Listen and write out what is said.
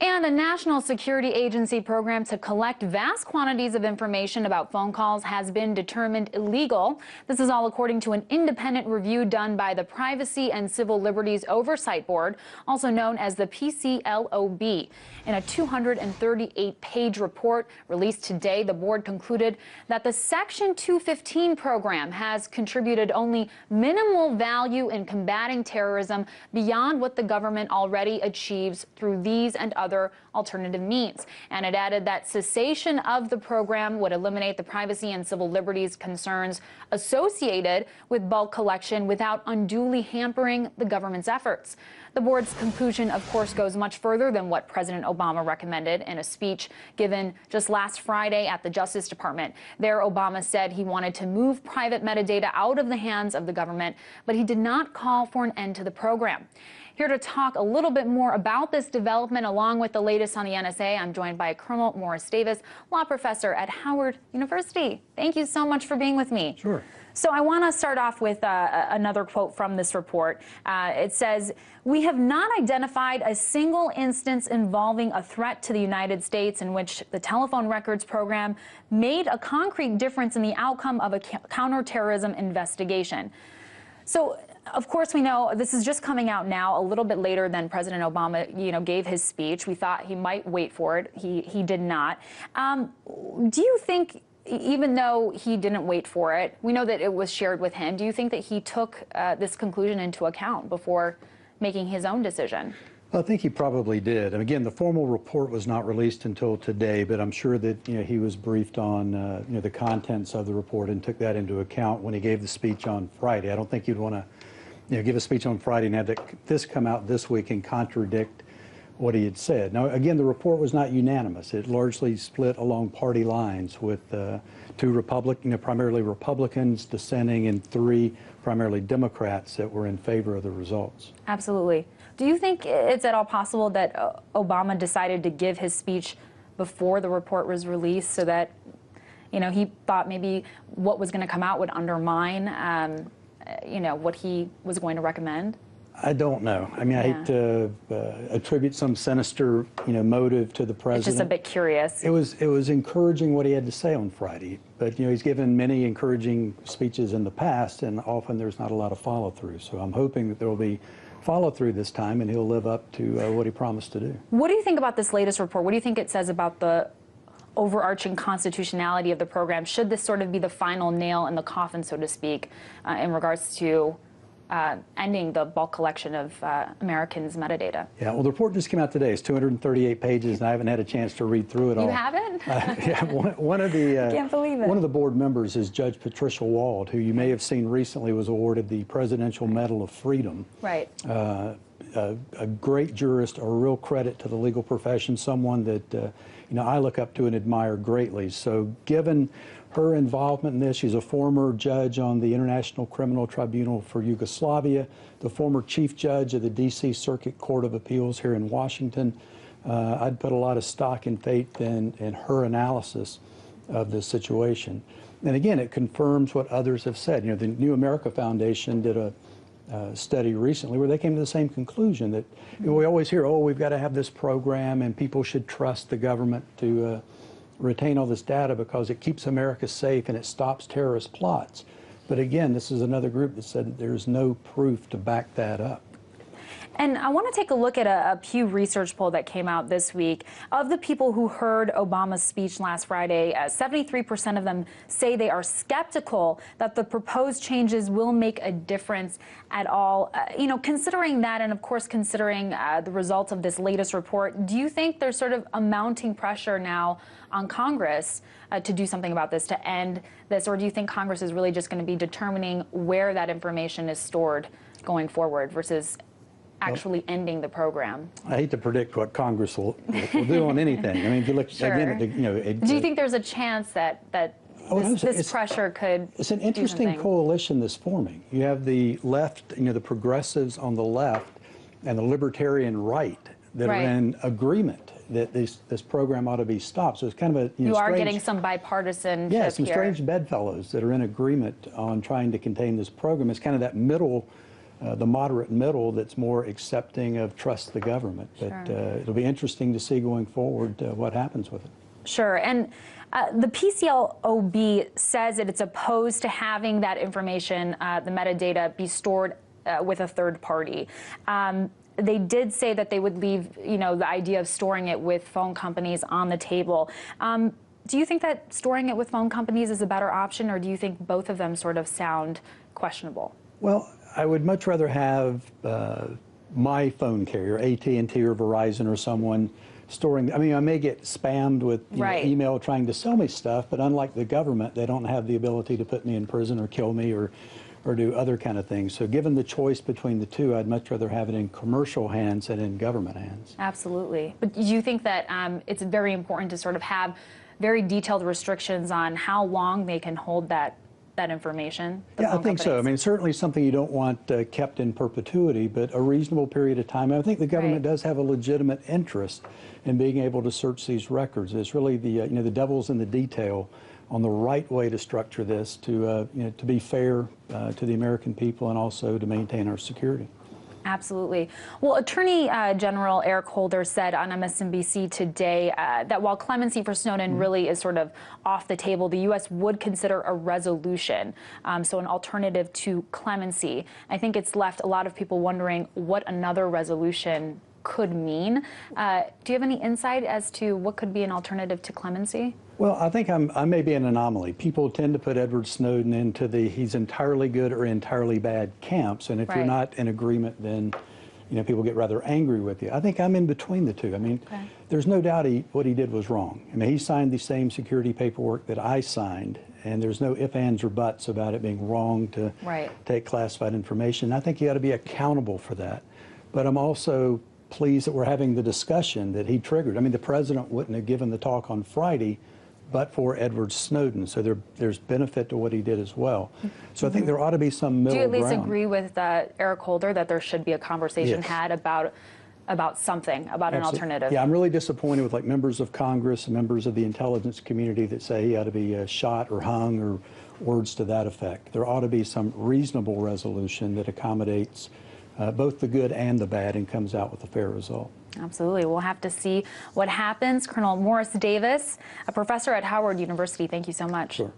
And a national security agency program to collect vast quantities of information about phone calls has been determined illegal. This is all according to an independent review done by the Privacy and Civil Liberties Oversight Board, also known as the PCLOB. In a 238-page report released today, the board concluded that the Section 215 program has contributed only minimal value in combating terrorism beyond what the government already achieves through these and other alternative means. And it added that cessation of the program would eliminate the privacy and civil liberties concerns associated with bulk collection without unduly hampering the government's efforts. The board's conclusion, of course, goes much further than what President Obama recommended in a speech given just last Friday at the Justice Department. There, Obama said he wanted to move private metadata out of the hands of the government, but he did not call for an end to the program. Here to talk a little bit more about this development, along with the latest on the NSA, I'm joined by Colonel Morris Davis, law professor at Howard University. Thank you so much for being with me. Sure. So I want to start off with another quote from this report. It says, "We have not identified a single instance involving a threat to the United States in which the telephone records program made a concrete difference in the outcome of a counterterrorism investigation." So, of course, we know this is just coming out now, a little bit later than President Obama, gave his speech. We thought he might wait for it. He did not. Do you think, even though he didn't wait for it, we know that it was shared with him, do you think that he took this conclusion into account before making his own decision? Well, I think he probably did. And again, the formal report was not released until today, but I'm sure that he was briefed on the contents of the report and took that into account when he gave the speech on Friday. I don't think you'd want to give a speech on Friday and have this come out this week and contradict what he had said. Now, again, the report was not unanimous. It largely split along party lines with two primarily Republicans dissenting and three primarily Democrats that were in favor of the results. Absolutely. Do you think it's at all possible that Obama decided to give his speech before the report was released so that, he thought maybe what was going to come out would undermine, what he was going to recommend? I don't know. I mean, I hate to attribute some sinister, motive to the president. It's just a bit curious. It was encouraging what he had to say on Friday, but he's given many encouraging speeches in the past, and often there's not a lot of follow-through. So I'm hoping that there will be follow-through this time, and he'll live up to what he promised to do. What do you think about this latest report? What do you think it says about the overarching constitutionality of the program? Should this sort of be the final nail in the coffin, so to speak, in regards to ending the bulk collection of Americans' metadata? Yeah, well, the report just came out today. It's 238 pages, and I haven't had a chance to read through it all. You haven't? Yeah, one of the can't believe it. One of the board members is Judge Patricia Wald, who you may have seen recently was awarded the Presidential Medal of Freedom. Right. A great jurist, a real credit to the legal profession, someone that I look up to and admire greatly. So given her involvement in this, she's a former judge on the International Criminal Tribunal for Yugoslavia, the former chief judge of the D.C. Circuit Court of Appeals here in Washington. I'd put a lot of stock and faith in her analysis of this situation. And again, it confirms what others have said. The New America Foundation did a study recently where they came to the same conclusion that we always hear, oh, we've got to have this program and people should trust the government to retain all this data because it keeps America safe and it stops terrorist plots. But again, this is another group that said that there's no proof to back that up. And I want to take a look at a Pew Research poll that came out this week. Of the people who heard Obama's speech last Friday, 73% of them say they are skeptical that the proposed changes will make a difference at all. Considering that, and of course considering the results of this latest report, do you think there's sort of a mounting pressure now on Congress to do something about this, to end this, or do you think Congress is really just going to be determining where that information is stored going forward versus actually ending the program? I hate to predict what Congress will do on anything. I mean, if you look again at the, do you think there's a chance that this pressure could? It's an interesting coalition that's forming. You have the left, the progressives on the left, and the libertarian right that are in agreement that this program ought to be stopped. So it's kind of a you are getting some bipartisan. Yeah, some strange bedfellows that are in agreement on trying to contain this program. It's kind of that middle the moderate middle that's more accepting of trust the government. But it'll be interesting to see going forward what happens with it. Sure. And the PCLOB says that it's opposed to having that information, the metadata, be stored with a third party. They did say that they would leave, the idea of storing it with phone companies on the table. Do you think that storing it with phone companies is a better option, or do you think both of them sort of sound questionable? Well, I would much rather have my phone carrier, AT&T or Verizon or someone, storing. I mean, I may get spammed with email trying to sell me stuff, but unlike the government, they don't have the ability to put me in prison or kill me or do other kind of things. So given the choice between the two, I'd much rather have it in commercial hands than in government hands. Absolutely. But do you think that it's very important to sort of have very detailed restrictions on how long they can hold that information? Yeah, I think so. I mean, certainly something you don't want kept in perpetuity, but a reasonable period of time. I think the government does have a legitimate interest in being able to search these records. It's really the the devil's in the detail on the right way to structure this to to be fair to the American people and also to maintain our security. Absolutely. Well, Attorney General Eric Holder said on MSNBC today that while clemency for Snowden really is sort of off the table, the U.S. would consider a resolution, so an alternative to clemency. I think it's left a lot of people wondering what another resolution could mean. Do you have any insight as to what could be an alternative to clemency? Well, I think I may be an anomaly. People tend to put Edward Snowden into the he's entirely good or entirely bad camps, and if you're not in agreement, then people get rather angry with you. I think I'm in between the two. I mean, there's no doubt what he did was wrong. I mean, he signed the same security paperwork that I signed, and there's no ifs, ands, or buts about it being wrong to take classified information. I think he ought to be accountable for that. But I'm also pleased that we're having the discussion that he triggered. I mean, the president wouldn't have given the talk on Friday but for Edward Snowden, so there's benefit to what he did as well. So I think there ought to be some middle ground. Do you at least agree with Eric Holder that there should be a conversation had about something, about an alternative? Yeah, I'm really disappointed with members of Congress and members of the intelligence community that say he ought to be shot or hung or words to that effect. There ought to be some reasonable resolution that accommodates both the good and the bad and comes out with a fair result. Absolutely. We'll have to see what happens. Colonel Morris Davis, a professor at Howard University, thank you so much. Sure.